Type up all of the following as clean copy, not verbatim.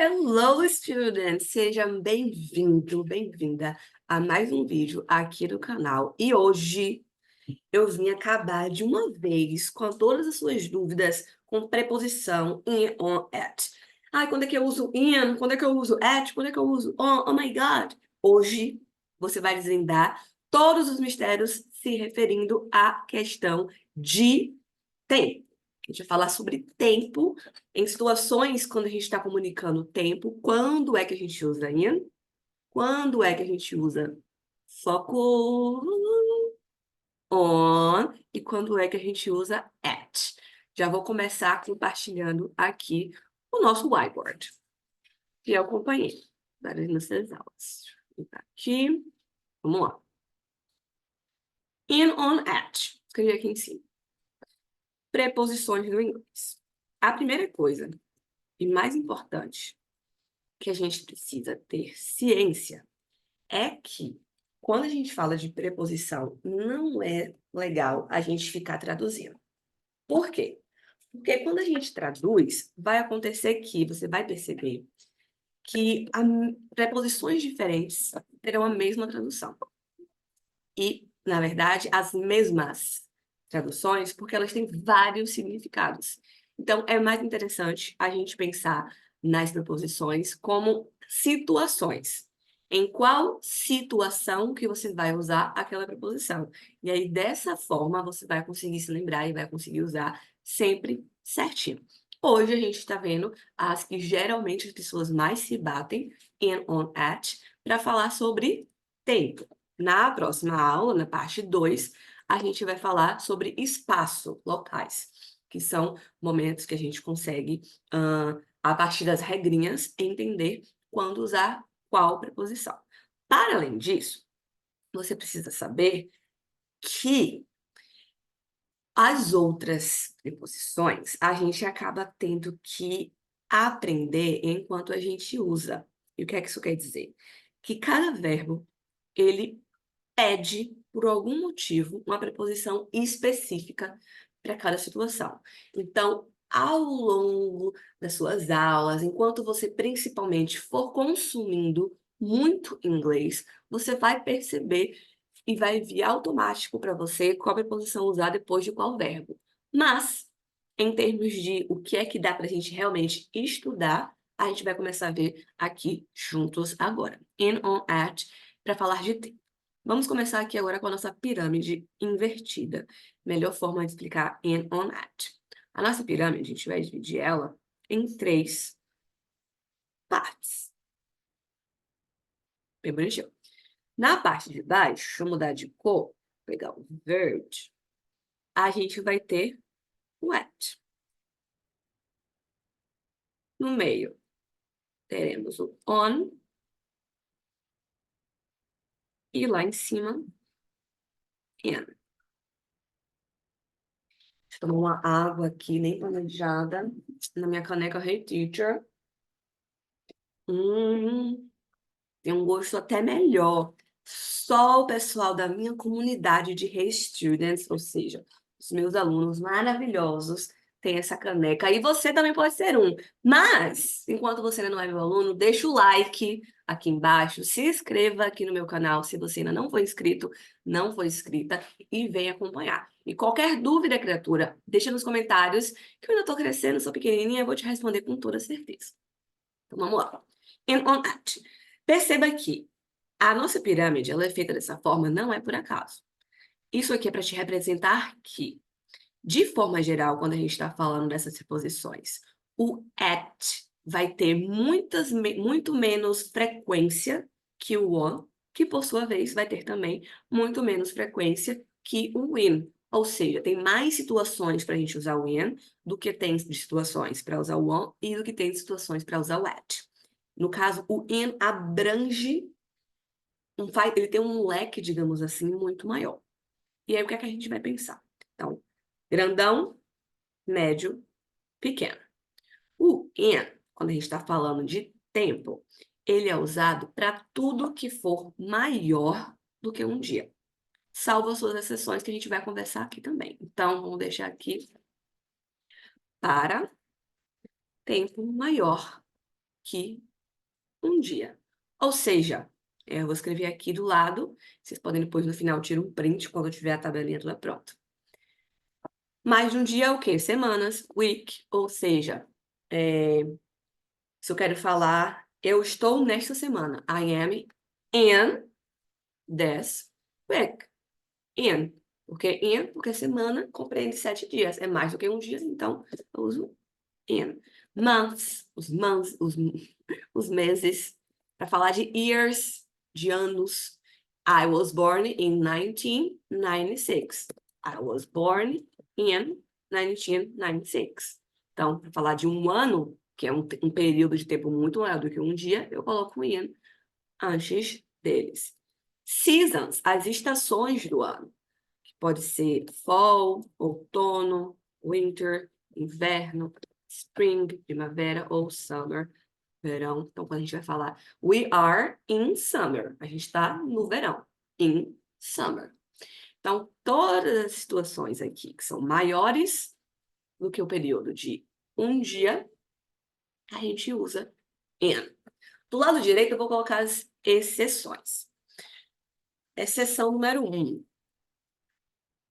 Hello, students! Seja bem-vindo, bem-vinda a mais um vídeo aqui do canal. E hoje eu vim acabar de uma vez com todas as suas dúvidas com preposição in, on, at. Ai, quando é que eu uso in? Quando é que eu uso at? Quando é que eu uso on? Oh my God! Hoje você vai desvendar todos os mistérios se referindo à questão de tempo. A gente vai falar sobre tempo em situações quando a gente está comunicando o tempo, quando é que a gente usa in, quando é que a gente usa foco on e quando é que a gente usa at. Já vou começar compartilhando aqui o nosso whiteboard, que eu acompanhei nessas aulas. Vou botar aqui, vamos lá. In, on, at. Escrevi aqui em cima. Preposições no inglês. A primeira coisa e mais importante que a gente precisa ter ciência é que quando a gente fala de preposição, não é legal a gente ficar traduzindo. Por quê? Porque quando a gente traduz, vai acontecer que você vai perceber que preposições diferentes terão a mesma tradução. E, na verdade, as mesmas traduções, porque elas têm vários significados. Então, é mais interessante a gente pensar nas preposições como situações. Em qual situação que você vai usar aquela preposição. E aí, dessa forma, você vai conseguir se lembrar e vai conseguir usar sempre certinho. Hoje, a gente está vendo as que geralmente as pessoas mais se batem, in, on, at, para falar sobre tempo. Na próxima aula, na parte 2, a gente vai falar sobre espaço, locais, que são momentos que a gente consegue, a partir das regrinhas, entender quando usar qual preposição. Para além disso, você precisa saber que as outras preposições a gente acaba tendo que aprender enquanto a gente usa. E o que é que isso quer dizer? Que cada verbo, ele pede, por algum motivo, uma preposição específica para cada situação. Então, ao longo das suas aulas, enquanto você principalmente for consumindo muito inglês, você vai perceber e vai vir automático para você qual preposição usar depois de qual verbo. Mas, em termos de o que é que dá para a gente realmente estudar, a gente vai começar a ver aqui juntos agora. In, on, at, para falar de tempo. Vamos começar aqui agora com a nossa pirâmide invertida. Melhor forma de explicar in, on, at. A nossa pirâmide, a gente vai dividir ela em 3 partes. Bem bonitinho. Na parte de baixo, deixa eu mudar de cor, vou pegar o verde, a gente vai ter o at. No meio, teremos o on. E lá em cima, in. Deixa eu tomar uma água aqui, nem planejada, na minha caneca Hey Teacher. Tem um gosto até melhor. Só o pessoal da minha comunidade de Hey Students, ou seja, os meus alunos maravilhosos, tem essa caneca. E você também pode ser um. Mas, enquanto você ainda não é meu aluno, deixa o like aqui embaixo, se inscreva aqui no meu canal se você ainda não foi inscrito, não foi inscrita, e vem acompanhar. E qualquer dúvida, criatura, deixa nos comentários, que eu ainda estou crescendo, sou pequenininha, eu vou te responder com toda certeza. Então, vamos lá. In, on, at. Perceba que a nossa pirâmide, ela é feita dessa forma, não é por acaso. Isso aqui é para te representar que, de forma geral, quando a gente está falando dessas preposições, o at vai ter muito menos frequência que o on, que por sua vez vai ter também muito menos frequência que o in. Ou seja, tem mais situações para a gente usar o in do que tem de situações para usar o on e do que tem de situações para usar o at. No caso, o in abrange, ele tem um leque, digamos assim, muito maior. E aí, o que é que a gente vai pensar? Então, grandão, médio, pequeno. O in, quando a gente está falando de tempo, ele é usado para tudo que for maior do que um dia. Salvo as suas exceções que a gente vai conversar aqui também. Então, vamos deixar aqui para tempo maior que um dia. Ou seja, eu vou escrever aqui do lado, vocês podem depois no final tirar um print quando tiver a tabelinha toda pronta. Mais de um dia é o quê? Semanas, week, ou seja, se eu quero falar, eu estou nesta semana. I am in this week. In. Porque semana compreende 7 dias. É mais do que um dia, então eu uso in. Months, os meses. Para falar de years, de anos. I was born in 1996. I was born in 1996. Então, para falar de um ano, que é um período de tempo muito maior do que um dia, eu coloco in antes deles. Seasons, as estações do ano. Pode ser fall, outono, winter, inverno, spring, primavera ou summer, verão. Então, quando a gente vai falar we are in summer, a gente está no verão, in summer. Então, todas as situações aqui que são maiores do que o período de um dia, a gente usa in. Do lado direito, eu vou colocar as exceções. Exceção número 1.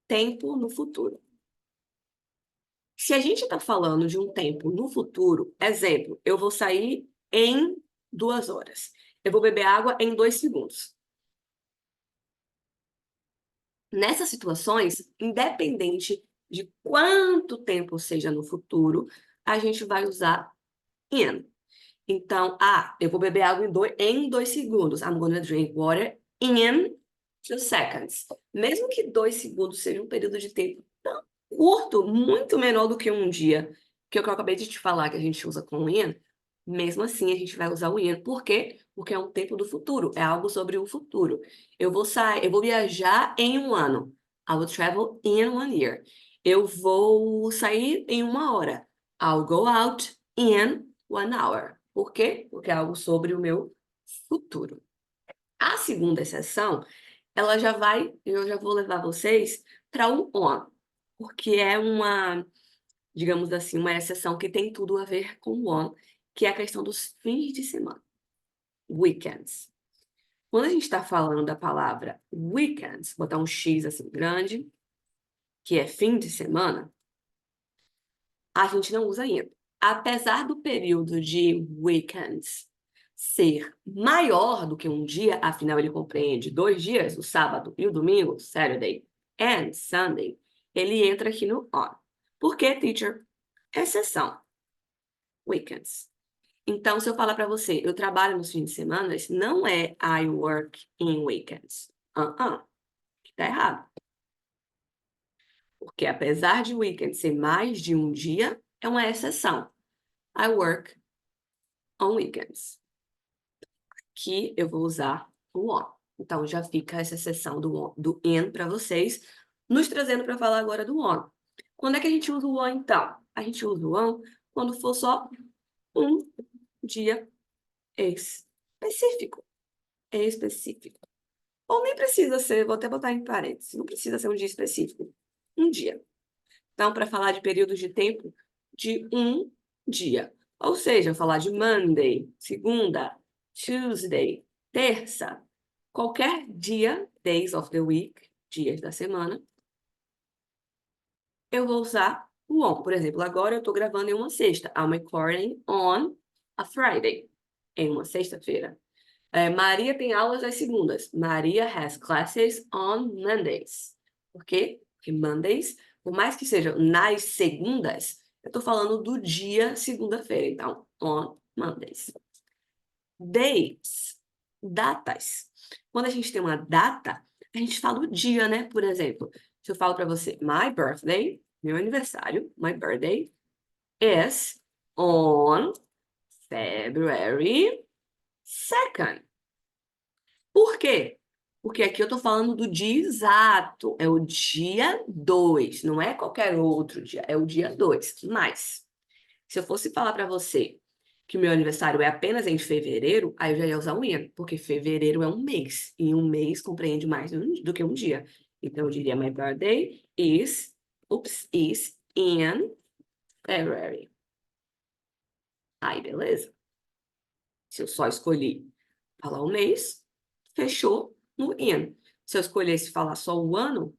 Tempo no futuro. Se a gente está falando de um tempo no futuro, exemplo, eu vou sair em 2 horas. Eu vou beber água em 2 segundos. Nessas situações, independente de quanto tempo seja no futuro, a gente vai usar in. Então, eu vou beber água em 2 segundos. I'm gonna drink water in 2 seconds. Mesmo que 2 segundos seja um período de tempo tão curto, muito menor do que um dia, que é o que eu acabei de te falar que a gente usa com o in, mesmo assim a gente vai usar o in. Por quê? Porque é um tempo do futuro, é algo sobre o futuro. Eu vou viajar em um ano. I will travel in 1 year. Eu vou sair em 1 hora. I'll go out in 1 hour. Por quê? Porque é algo sobre o meu futuro. A segunda exceção, eu já vou levar vocês para o on, porque é digamos assim, uma exceção que tem tudo a ver com o on, que é a questão dos fins de semana, weekends. Quando a gente está falando da palavra weekends, botar um X assim grande, que é fim de semana, a gente não usa ainda. Apesar do período de weekends ser maior do que um dia, afinal ele compreende 2 dias, o sábado e o domingo, Saturday and Sunday, ele entra aqui no on. Por quê, teacher? Exceção. Weekends. Então, se eu falar para você, eu trabalho nos fins de semana, não é I work in weekends. Tá errado. Porque apesar de weekend ser mais de um dia, é uma exceção. I work on weekends. Aqui eu vou usar o on. Então, já fica essa exceção do in para vocês, nos trazendo para falar agora do on. Quando é que a gente usa o on, então? A gente usa o on quando for só um dia específico. Específico. Ou nem precisa ser, vou até botar em parênteses, não precisa ser um dia específico. Um dia. Então, para falar de períodos de tempo de um dia. Ou seja, falar de Monday, segunda, Tuesday, terça, qualquer dia, days of the week, dias da semana, eu vou usar o on. Por exemplo, agora eu estou gravando em uma sexta. I'm recording on a Friday, em uma sexta-feira. Maria tem aulas às segundas. Maria has classes on Mondays. Por quê? Porque Mondays, por mais que sejam nas segundas, eu estou falando do dia segunda-feira. Então, on Mondays. Dates, datas. Quando a gente tem uma data, a gente fala o dia, né? Por exemplo, se eu falo para você, my birthday, meu aniversário, my birthday is on February 2nd. Por quê? Porque aqui eu estou falando do dia exato, é o dia 2, não é qualquer outro dia, é o dia 2. Mas, se eu fosse falar para você que o meu aniversário é apenas em fevereiro, aí eu já ia usar um in, porque fevereiro é um mês, e um mês compreende mais do que um dia. Então, eu diria, my birthday is in February. Aí, beleza? Se eu só escolhi falar o mês, fechou no in. Se eu escolhesse falar só o ano,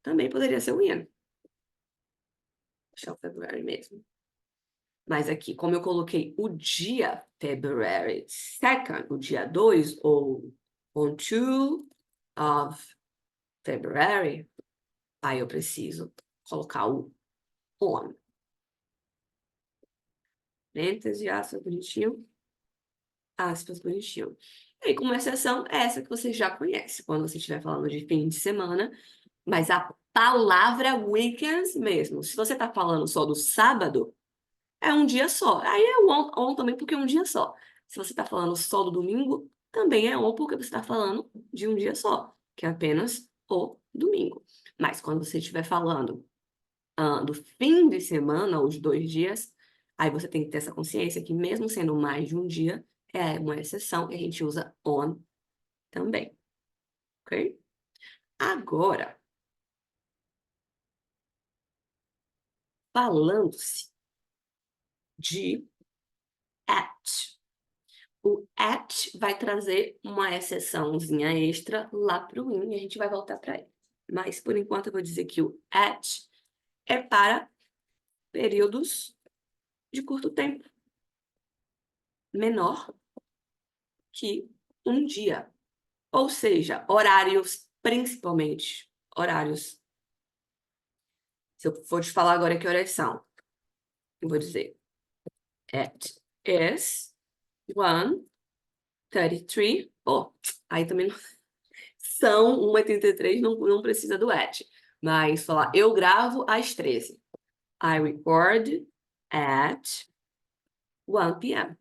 também poderia ser o in. Deixar o February mesmo. Mas aqui, como eu coloquei o dia February 2nd, o dia 2, ou on 2 of February, aí eu preciso colocar o on. Parêntese, aspas, bonitinho. Aspas, bonitinho. E aí, como exceção, é essa que você já conhece, quando você estiver falando de fim de semana, mas a palavra weekends mesmo. Se você está falando só do sábado, é um dia só. Aí é on também, porque é um dia só. Se você está falando só do domingo, também é on, porque você está falando de um dia só, que é apenas o domingo. Mas quando você estiver falando do fim de semana, os 2 dias, aí você tem que ter essa consciência que mesmo sendo mais de um dia, é uma exceção e a gente usa on também, ok? Agora, falando-se de at. O at vai trazer uma exceçãozinha extra lá para o in e a gente vai voltar para ele. Mas, por enquanto, eu vou dizer que o at é para períodos de curto tempo, menor que um dia. Ou seja, horários, principalmente horários. Se eu for te falar agora que horas são, eu vou dizer at is 1:33. Oh, aí também são 1:83, não precisa do at. Mas falar, eu gravo às 13. I record at 1 p.m.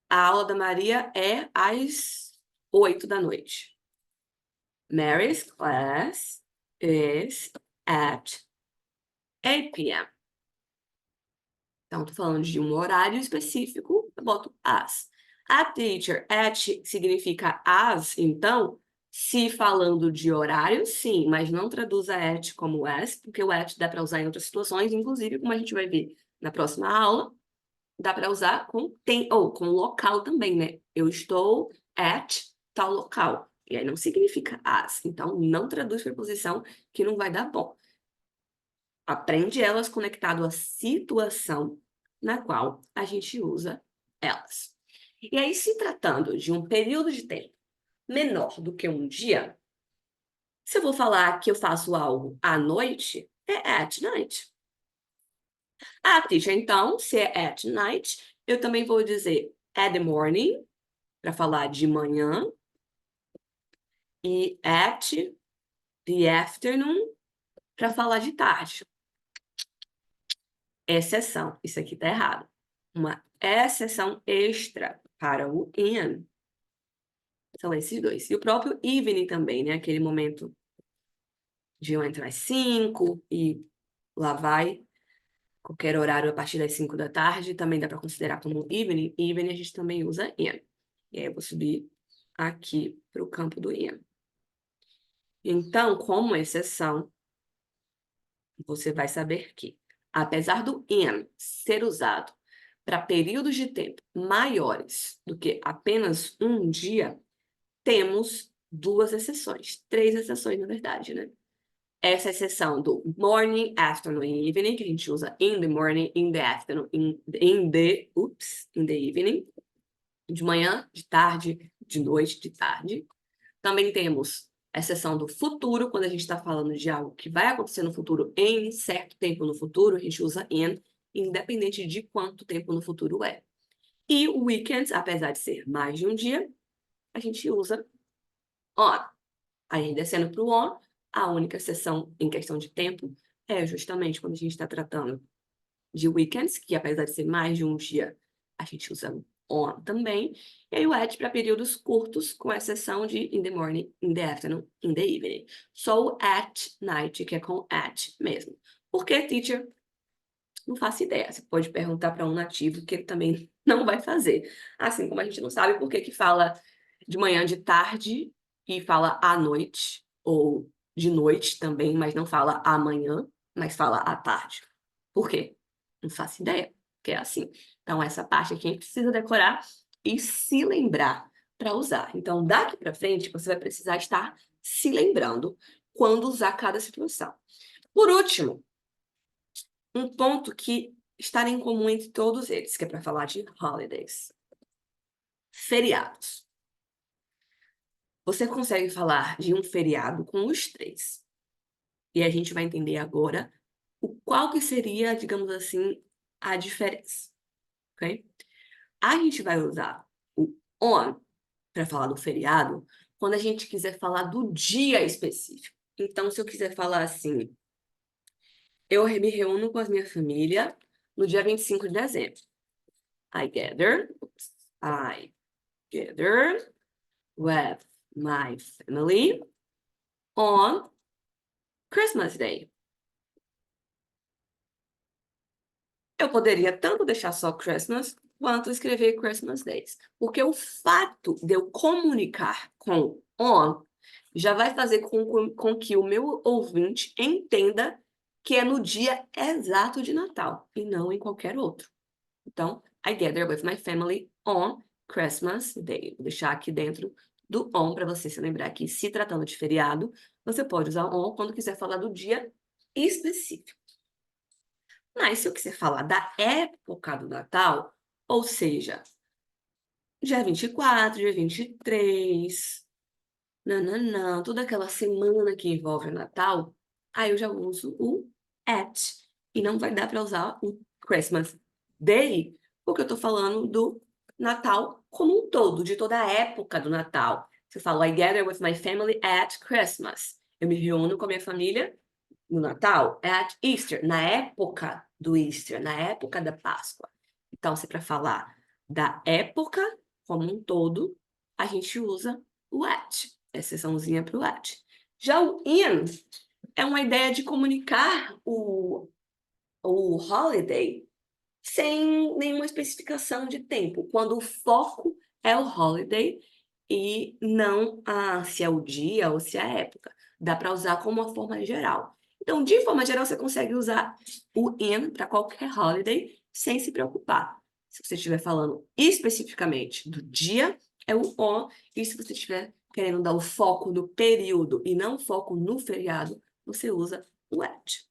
A aula da Maria é às 8 da noite. Mary's class is at 8 p.m. Então, tô falando de um horário específico, eu boto as. A teacher, at significa as, então, se falando de horário, sim, mas não traduza at como as, porque o at dá para usar em outras situações, inclusive, como a gente vai ver na próxima aula, dá para usar com tem ou com local também, né? Eu estou at tal local. E aí não significa as. Então, não traduz preposição que não vai dar bom. Aprende elas conectado à situação na qual a gente usa elas. E aí, se tratando de um período de tempo menor do que um dia, se eu vou falar que eu faço algo à noite, é at night. Ah, teacher, então, se é at night, eu também vou dizer at the morning, para falar de manhã, e at the afternoon, para falar de tarde. Exceção, isso aqui tá errado. Uma exceção extra para o in. São esses dois. E o próprio evening também, né? Aquele momento de eu entrar às 5 e lá vai. Qualquer horário a partir das 5 da tarde também dá para considerar como evening. Evening a gente também usa in. E aí eu vou subir aqui para o campo do in. Então, como exceção, você vai saber que, apesar do in ser usado para períodos de tempo maiores do que apenas um dia, temos 2 exceções, 3 exceções, na verdade, né? Essa exceção do morning, afternoon e evening, que a gente usa in the morning, in the afternoon, in the evening, de manhã, de tarde, de noite, de tarde. Também temos a exceção do futuro, quando a gente está falando de algo que vai acontecer no futuro em certo tempo no futuro, a gente usa in, independente de quanto tempo no futuro é. E o weekends, apesar de ser mais de um dia, a gente usa on. Aí, descendo para o on, a única exceção em questão de tempo é justamente quando a gente está tratando de weekends, que apesar de ser mais de um dia, a gente usa on também. E aí o at para períodos curtos, com exceção de in the morning, in the afternoon, in the evening. Só o at night, que é com at mesmo. Por que, teacher? Não faço ideia. Você pode perguntar para um nativo que ele também não vai fazer. Assim como a gente não sabe por que que fala de manhã, de tarde e fala à noite, ou de noite também, mas não fala amanhã, mas fala à tarde. Por quê? Não faço ideia. que é assim. Então, essa parte aqui a gente precisa decorar e se lembrar para usar. Então, daqui para frente, você vai precisar estar se lembrando quando usar cada situação. Por último, um ponto que está em comum entre todos eles, que é para falar de holidays. Feriados. Você consegue falar de um feriado com os três. E a gente vai entender agora qual que seria, digamos assim, a diferença, ok? A gente vai usar o on para falar do feriado quando a gente quiser falar do dia específico. Então, se eu quiser falar assim, eu me reúno com a minha família no dia 25 de dezembro. I gather with my family on Christmas Day. Eu poderia tanto deixar só Christmas quanto escrever Christmas Days. Porque o fato de eu comunicar com on já vai fazer com que o meu ouvinte entenda que é no dia exato de Natal e não em qualquer outro. Então, I gather with my family on Christmas Day. Vou deixar aqui dentro do on para você se lembrar que, se tratando de feriado, você pode usar on quando quiser falar do dia específico. Mas se eu quiser falar da época do Natal, ou seja, dia 24, dia 23, nananã, toda aquela semana que envolve o Natal, aí eu já uso o at. E não vai dar para usar o Christmas Day, porque eu tô falando do Natal como um todo, de toda a época do Natal. Se eu falo, I gather with my family at Christmas. Eu me reúno com a minha família no Natal, at Easter, na época do Easter, na época da Páscoa. Então, se para falar da época como um todo, a gente usa o at, exceçãozinha para o at. Já o in é uma ideia de comunicar o holiday sem nenhuma especificação de tempo, quando o foco é o holiday e não se é o dia ou se é a época. Dá para usar como uma forma geral. Então, de forma geral, você consegue usar o in para qualquer holiday sem se preocupar. Se você estiver falando especificamente do dia, é o on. E se você estiver querendo dar o foco no período e não foco no feriado, você usa o at.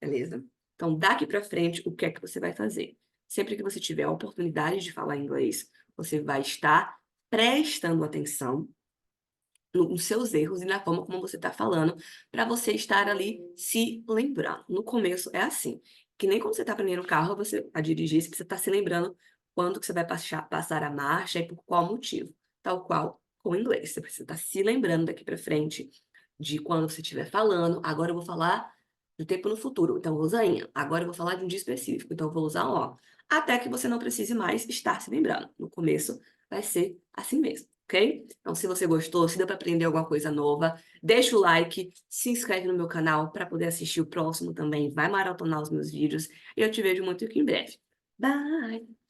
Beleza? Então, daqui para frente, o que é que você vai fazer? Sempre que você tiver a oportunidade de falar inglês, você vai estar prestando atenção nos seus erros e na forma como você está falando, para você estar ali se lembrando. No começo é assim, que nem quando você está aprendendo o carro a dirigir, você está se lembrando quando que você vai passar a marcha e por qual motivo. Tal qual com o inglês. Você precisa estar se lembrando daqui para frente de quando você estiver falando. Agora eu vou falar do tempo no futuro, então eu vou usar in. Agora eu vou falar de um dia específico, então eu vou usar o. Até que você não precise mais estar se lembrando. No começo vai ser assim mesmo, ok? Então, se você gostou, se deu para aprender alguma coisa nova, deixa o like, se inscreve no meu canal para poder assistir o próximo também. Vai maratonar os meus vídeos e eu te vejo muito aqui em breve. Bye!